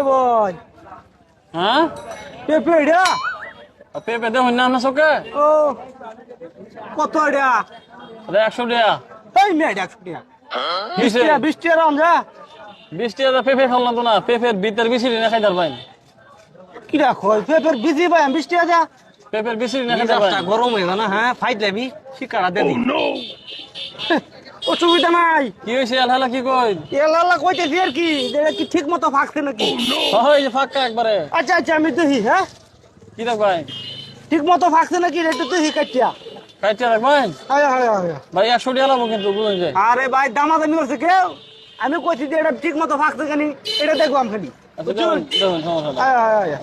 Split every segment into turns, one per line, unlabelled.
ভাই
হ্যাঁ
পেঁপে এটা
পেঁপে দেখুন না আপনার চোখে
ও কত এটা
100 টাকা
এই মেয়ে 100 টাকা
কিসে
20 টাকা রামজা
20 টাকা পেঁপে ফেললাম তো না পেঁপের ভিতর বিচিরি না খাইতে পারবেন
কি রাখো পেঁপের বিজি ভাই 20 টাকা যা
পেঁপের বিচিরি না খাইতে পারবেন
গরম হয়ে গেল হ্যাঁ ফাইট লেবি শিকারা দে দি অসুবিধা নাই
কি হয়েছে আলহালা কি কই
এলালা কইতেছি আর কি এটা কি ঠিক মতো ফাঁকছে নাকি
হয় যে ফাঁকা একবারে
আচ্ছা আচ্ছা আমি দেখি হ্যাঁ
কি দেখ ভাই
ঠিক মতো ফাঁকছে নাকি এটা দেখি কাটিয়া
খাইতে রাখবেন
আয় আয় আয়
ভাই 100 টাকা লাগবো কিন্তু বুঝুন যে
আরে ভাই দামাদামি করছে কেউ আমি কইছি যে এটা ঠিক মতো ফাঁকছে কেন এটা দেখো আমি খালি
আচ্ছা দেখুন দেখুন সমস্যা নাই
আয় আয় আয়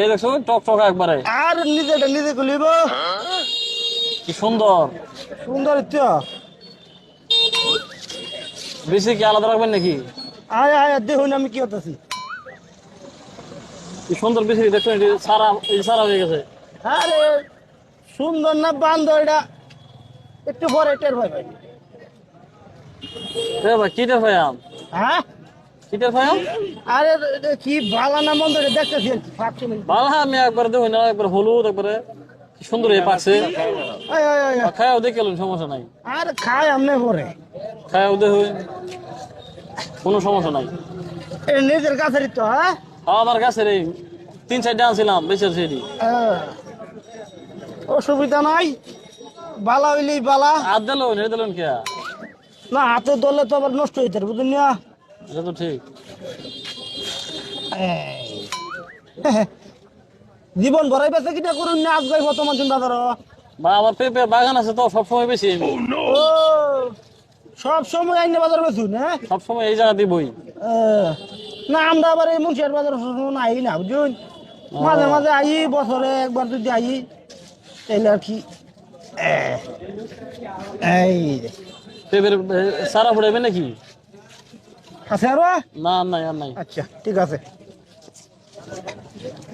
এই দেখছো টক টক একবারে
আর নিজেটা নিজে খুলিব
কি সুন্দর
সুন্দর তো
বেশি কি আলাদা রাখবেন নাকি
আয় আয় দেখুন আমি কি হতেছি
কি সুন্দর বেশি দেখছেন সারা হয়ে গেছে
আরে সুন্দর না বান্ধব এটা একটু পরে টের ভাই ভাই
এ ভাই কিটার ভাই আম
হ্যাঁ
কিটার ভাই আম
আরে এটা কি ভালো না মন্দ এটা দেখতেছি ফাঁকছে নাকি
ভালো আমি একবার দেখুন না একবার হলুদ একবারে কি সুন্দর হয়ে পাকছে
আয় আয় আয়
খায়াও দেখে সমস্যা নাই
আর খাই আমনে পরে
খায়াও দেখুন কোনো সমস্যা নাই
এটা নিজের কাছেরই তো হ্যাঁ
আমার কাছে রে 3-4টা আনছিলাম বেঁচে সেটি
অসুবিধা নাই বালা হইলেই বালা
আর দিলেন কে
না হাতে ধরলে তো আবার নষ্ট হইতে পারে বুঝলেন না
এটা তো ঠিক
জীবন ভরাই বেঁচে কিটা করুন না আজ গাইব তোমার চিন্তা করো
বা আমার পেঁপে বাগান আছে তো সবসময় বেশি আমি
ও সব সময় আইনে বাজার বেচুন হ্যাঁ
সবসময় এই জায়গা দিবই
না আমরা আবার এই মুন্সিয়ার বাজার সবসময় আই না বুঝুন মাঝে মাঝে আই বছরে একবার যদি আই তাইলে আর কি এই
পেঁপের সারা ফুটাইবে নাকি
আছে আরো
না নাই আর নাই
আচ্ছা ঠিক আছে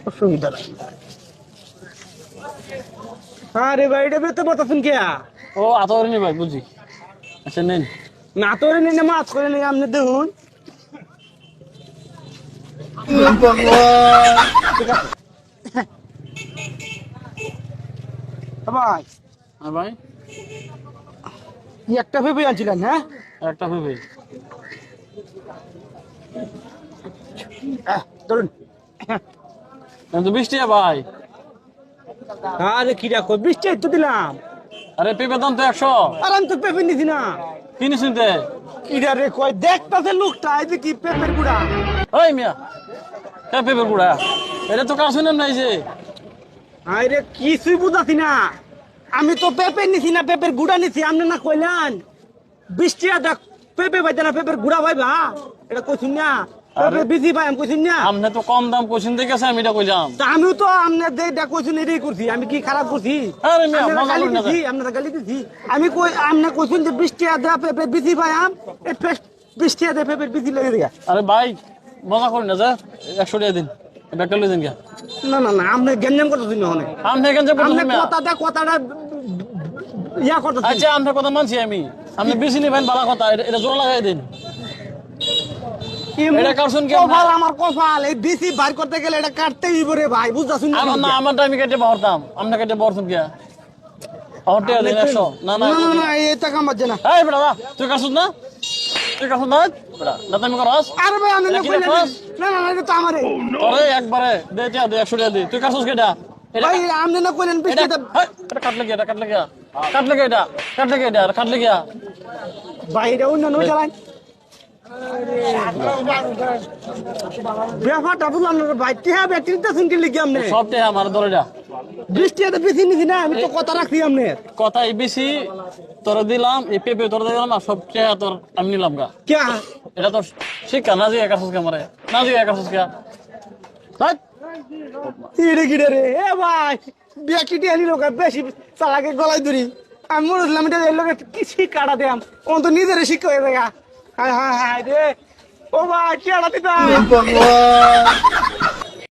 অসুবিধা নাই আরে ভাই এটা বেতে বতাছেন কে
ও আতরি নি ভাই বুঝি আচ্ছা নেন
না তোরে নিয়ে মাছ করে নিয়ে আপনি দেখুন ভাই
হ্যাঁ ভাই
একটা ভেবে আনছিলেন হ্যাঁ
একটা পেঁপে
ধরুন
কিন্তু 20 টাকা ভাই
আরে কি রাখো 20 টাই তো দিলাম
আরে পেঁপের দাম তো 100
আর আমি তো পেপে নিছি না
কিনে শুনতে
কিরা রে কয় দেখতাছে লোকটা এই যে কি পেপের গুড়া
ওই মিয়া কে পেঁপের গুড়া এটা তো কার শুনেন নাই যে
আরে কিছুই বুঝাছি না আমি তো পেপে নিছি না পেপের গুড়া নিছি আপনি না কইলেন 20 টাকা দেখ পেপে পাইতে না পেপের গুড়া পাইবা এটা কইছুন না পেপে বিজি পাই আমি কইছুন না
আপনি তো কম দাম কোচিন দেখেছে আমি এটা কইলাম
তা আমিও তো আপনার দেখ কইছুন এটাই করছি আমি কি খারাপ করছি
আরে মিয়া
আপনারা
মজা
গালি
করেন না
দিছি আপনারা গালি দিছি আমি কই আপনি কইছুন যে 20 টাকা দেয়া পেপে বিজি পাই আম এই 20 টাকা দেয়া পেপের বিজি লাগে দিয়া
আরে ভাই মজা করেন না যা 100 টাকা দিন ব্যাগটা লই দেন কে
না না না আপনি গেঞ্জাম করতেছেন না অনেক
আপনি এখান থেকে
আপনি
বলুন মিয়া
কথাটা ইয়া করতেছেন
আচ্ছা আপনার কথা মানছি আমি আপনি বেশি নিবেন ভালো কথা এটা জোড়া লাগাই দিন এটা কাটছুন কি
কপাল আমার কপাল এই বিসি বার করতে গেলে এটা কাটতেই হইব রে ভাই বুঝতাছুন
আমার না আমার টাইমে কেটে বহরতাম আপনি কেটে বহরছুন কি হটে দিন 100 না না
না না এটা কাম বাজে না
এই বেটা তুই কাটছুন না তুই কাটছুন না বেটা না তুমি করস
আরে ভাই আমি না
এটা কি
কইলে
দেখছস?
না না না এটা তো আমারে
আরে একবারে দে 100 টাকা দে তুই কাটছস কেটা
ভাই আপনি না কইলেন
এটা
বিস্কিট
এটা কাটলে কি এটা কাটলে কি এটা কাটলে কি
ভাই এটা অন্য নয় চালান ব্যাপারটা বুঝলাম না ভাই টিহা ব্যাটারিটা শুনতে লিখি আপনি
সবটা আমার দরজা
বৃষ্টিতে বেশি নিছি না আমি তো কথা রাখছি আপনি
কথা এই বেশি তোর দিলাম এই পেপে তোর দিলাম আর সবচেয়ে তোর আমি নিলাম গা
কে
এটা তো শিক্ষা না জিজ্ঞাসা করছিস কে মারে না জিজ্ঞাসা করছিস কে
ইরে গিরে রে এ ভাই ব্যাকিটি আনি লোক বেশি চালাকে গলায় ধরি আমি মনে হচ্ছিলাম এটা এই লোকের কি শিক্ষাটা দিলাম ও তো নিজের শিক্ষা হয়ে যায় হায় হায় হায় রে ও ভাই কি আড়া দিতাম